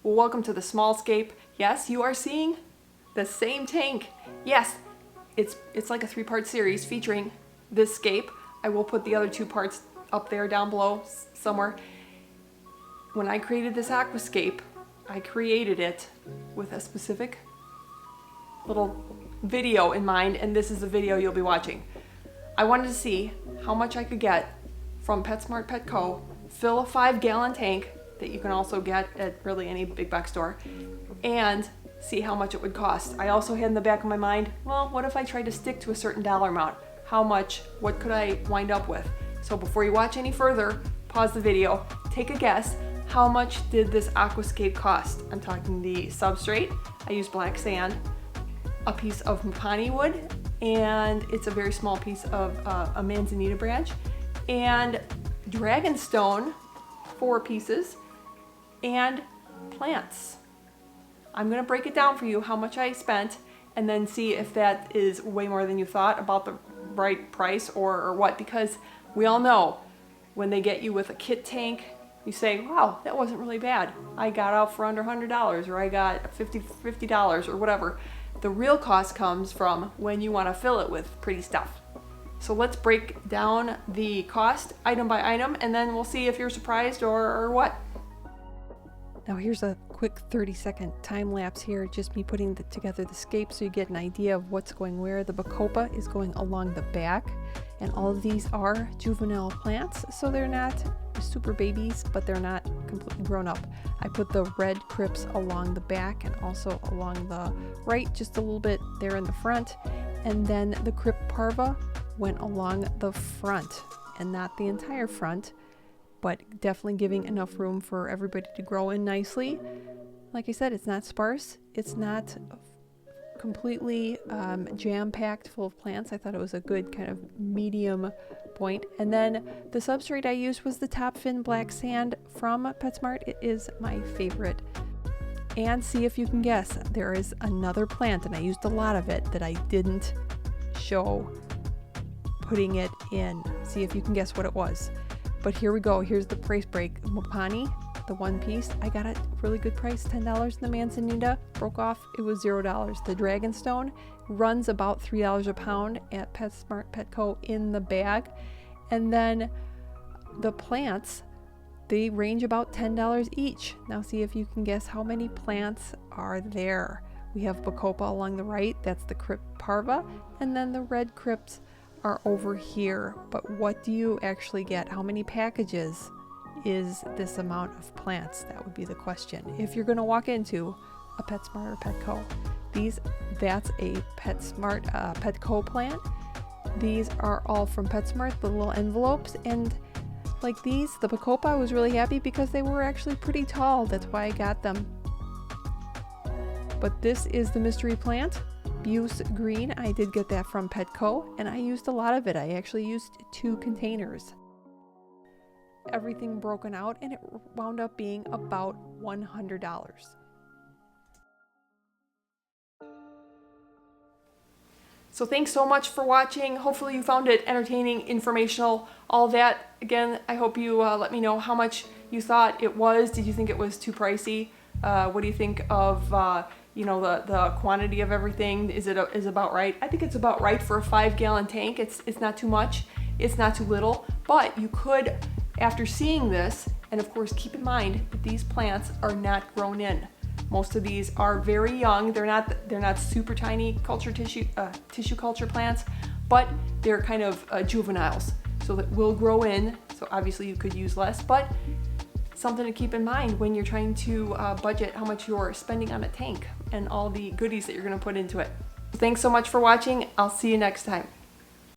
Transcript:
Well, welcome to the small Scape. Yes, you are seeing the same tank. Yes, it's like a 3-part series featuring this Scape. I will put the other 2 parts up there down below somewhere. When I created this Aquascape, I created it with a specific little video in mind, and this is the video you'll be watching. I wanted to see how much I could get from Petsmart Petco, fill a 5-gallon tank that you can also get at really any big box store, and see how much it would cost. I also had in the back of my mind, well, what if I tried to stick to a certain dollar amount? How much? What could I wind up with? So before you watch any further, pause the video, take a guess. How much did this Aquascape cost? I'm talking the substrate. I used black sand, a piece of mapani wood, and it's a very small piece of a manzanita branch, and dragonstone, 4 pieces, and plants. I'm gonna break it down for you how much I spent, and then see if that is way more than you thought about the right price or what, because we all know when they get you with a kit tank, you say, wow, that wasn't really bad. I got out for under $100, or I got $50 or whatever. The real cost comes from when you want to fill it with pretty stuff. So let's break down the cost item by item, and then we'll see if you're surprised or what. Now here's a quick 30-second time lapse here, just me putting together the Scape so you get an idea of what's going where. The Bacopa is going along the back, and all of these are juvenile plants, so they're not super babies, but they're not completely grown up. I put the red crypts along the back and also along the right, just a little bit there in the front, and then the crypt parva went along the front, and not the entire front, but definitely giving enough room for everybody to grow in nicely. Like I said, it's not sparse, it's not completely jam-packed full of plants. I thought it was a good kind of medium point. And then the substrate I used was the top fin black sand from Petsmart. It is my favorite. And see if you can guess, there is another plant, and I used a lot of it, that I didn't show putting it in. See if you can guess what it was. But here we go. Here's the price break. Mapani, the 1 piece, I got a really good price, $10. The manzanita broke off, it was $0. The dragonstone runs about $3 a pound at Petsmart Petco in the bag. And then the plants, they range about $10 each. Now see if you can guess how many plants are there. We have Bacopa along the right, that's the crypt parva, and then the red crypts are over here. But what do you actually get? How many packages is this amount of plants? That would be the question. If you're going to walk into a Petsmart or Petco, that's a Petsmart Petco plant. These are all from Petsmart, the little envelopes, and like these, the Bacopa, I was really happy because they were actually pretty tall. That's why I got them. But this is the mystery plant, Buse Green. I did get that from Petco, and I used a lot of it. I actually used 2 containers. Everything broken out, and it wound up being about $100. So thanks so much for watching. Hopefully you found it entertaining, informational, all that. Again, I hope you let me know how much you thought it was. Did you think it was too pricey? What do you think of the quantity of everything? Is about right? I think it's about right for a 5-gallon tank. It's not too much, it's not too little, but you could, after seeing this, and of course keep in mind that these plants are not grown in. Most of these are very young. They're not super tiny tissue culture plants, but they're kind of juveniles, so that will grow in. So obviously you could use less, but something to keep in mind when you're trying to budget how much you're spending on a tank and all the goodies that you're going to put into it. Thanks so much for watching. I'll see you next time.